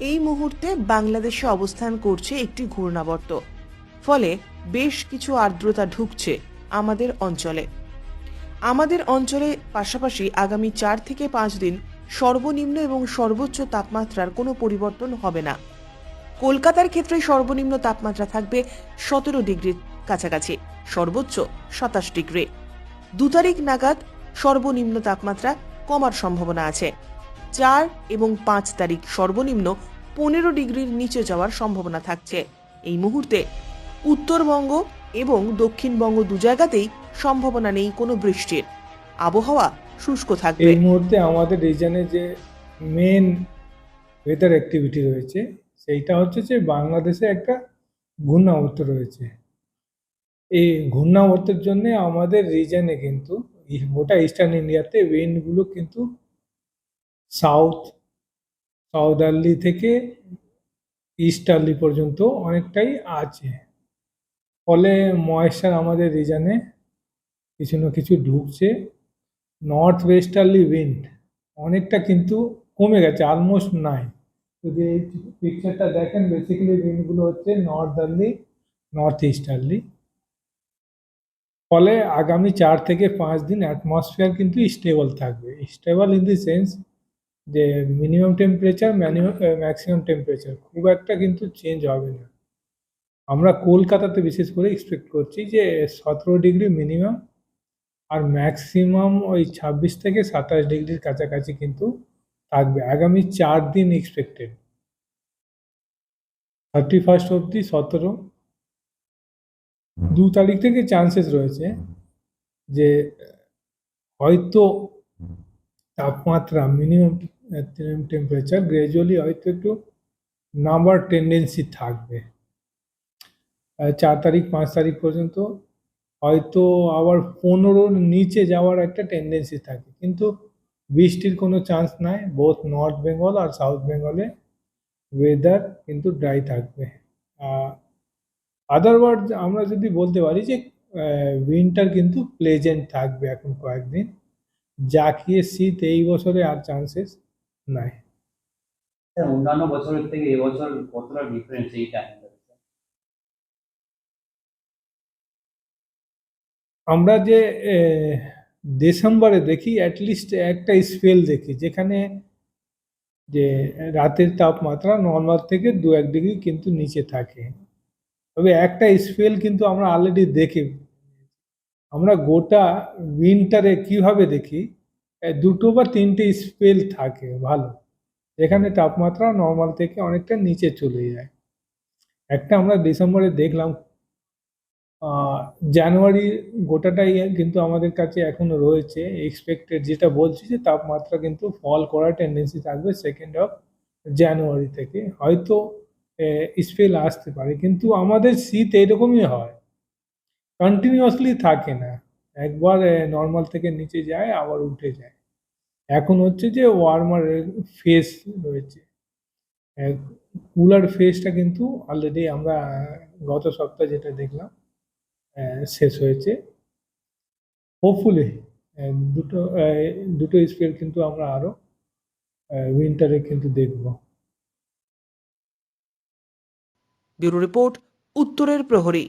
এই মুহূর্তে বাংলাদেশে অবস্থান করছে একটি ঘূর্ণাবর্ত, ফলে বেশ কিছু আর্দ্রতা ঢুকছে আমাদের অঞ্চলে পাশাপাশি আগামী 4 থেকে 5 দিন সর্বনিম্ন এবং সর্বোচ্চ তাপমাত্রার কোনো পরিবর্তন হবে না। কলকাতার ক্ষেত্রে সর্বনিম্ন তাপমাত্রা থাকবে 17 ডিগ্রির কাছাকাছি, সর্বোচ্চ 27 ডিগ্রি। 2 তারিখ নাগাদ সর্বনিম্ন তাপমাত্রা কমার সম্ভাবনা আছে। 4 এবং 5 তারিখ সর্বনিম্ন 15 ডিগ্রির নিচে যাওয়ার সম্ভাবনা থাকছে। এই মুহূর্তে উত্তরবঙ্গ এবং দক্ষিণবঙ্গ দু জায়গাতেই সম্ভাবনা নেই কোনো বৃষ্টির। আবহাওয়া শুষ্ক থাকবে। এই মুহূর্তে আমাদের রিজনে যে মেন ওয়েদার অ্যাক্টিভিটি রয়েছে সেইটা হচ্ছে যে বাংলাদেশে একটা ঘূর্ণাবর্ত রয়েছে। এই ঘূর্ণাবর্তের জন্য আমাদের রিজনে কিন্তু গোটা ইস্টার্ন ইন্ডিয়াতে উইন্ডগুলো কিন্তু সাউদার্লি থেকে ইস্টার্লি পর্যন্ত অনেকটাই আছে। ফলে ময়েশ্চার আমাদের রিজনে কিছু না কিছু ঢুকছে। নর্থ ওয়েস্টার্লি উইন্ড অনেকটা কিন্তু কমে গেছে, অলমোস্ট নাই। যদি এই পিকচারটা দেখেন, বেসিক্যালি উইন্ডগুলো হচ্ছে নর্দার্লি, নর্থ ইস্টার্লি। ফলে আগামী 4 থেকে 5 দিন অ্যাটমসফিয়ার কিন্তু স্টেবল থাকবে। স্টেবল ইন দি সেন্স যে মিনিমাম টেম্পারেচার ম্যাক্সিমাম টেম্পারেচার খুব একটা কিন্তু চেঞ্জ হবে না। আমরা কলকাতাতে বিশেষ করে এক্সপেক্ট করছি যে 17 ডিগ্রি মিনিমাম আর ম্যাক্সিমাম ওই 26 থেকে 27 ডিগ্রির কাছাকাছি কিন্তু থাকবে আগামী 4 দিন এক্সপেক্টেড। 31 অবধি 17। 2 তারিখ থেকে চান্সেস রয়েছে যে হয়তো তাপমাত্রা মিনিমাম টেম্পারেচার গ্র্যাজুয়ালি হয়তো একটু নামার টেন্ডেন্সি থাকবে। 4 তারিখ 5 তারিখ পর্যন্ত হয়তো আবার 15-র নিচে যাওয়ার একটা টেন্ডেন্সি থাকে, কিন্তু বৃষ্টির কোনো চান্স নাই। বোথ নর্থ বেঙ্গল আর সাউথ বেঙ্গলে ওয়েদার কিন্তু ড্রাই থাকবে। আদারওয়াইজ আমরা যদি বলতে পারি যে উইন্টার কিন্তু প্লেজেন্ট থাকবে এখন কয়েকদিন, জাঁকিয়ে শীত এই বছরে আর চান্সেস নাই। অন্যান্য বছরের থেকে এবছর কতটা ডিফারেন্স এই টাইমটা? আমরা যে ডিসেম্বরে দেখি অ্যাটলিস্ট একটা স্পেল দেখি যেখানে যে রাতের তাপমাত্রা নর্মাল থেকে 2-1 ডিগ্রি কিন্তু নিচে থাকে। তবে একটা স্পেল কিন্তু আমরা অলরেডি দেখি। আমরা গোটা উইন্টারে কিভাবে দেখি, 2 বা 3টে স্পেল থাকে ভালো, যেখানে তাপমাত্রা নর্মাল থেকে অনেকটা নিচে চলে যায়। একটা আমরা ডিসেম্বরে দেখলাম। জানুয়ারি গোটাটাই কিন্তু আমাদের কাছে এখনো রয়েছে এক্সপেক্টেড, যেটা বলছি যে তাপমাত্রা কিন্তু ফল করার টেন্ডেন্সি থাকবে 2nd অফ জানুয়ারি থেকে। হয়তো স্পেল আসতে পারে, কিন্তু আমাদের শীত এইরকমই হয়, কন্টিনিউয়াসলি থাকে না। একবার নর্মাল থেকে নিচে যায় আবার উঠে যায়। এখন হচ্ছে যে ওয়ার্মার ফেজ রয়েছে, কুলার ফেজটা কিন্তু অলরেডি আমরা গত সপ্তাহে যেটা দেখলাম শেষ হয়েছে। হোপফুলি দুটো স্পেল কিন্তু আমরা আরো উইন্টারে কিন্তু দেখব। ব্যুরো রিপোর্ট, উত্তরের প্রহরী।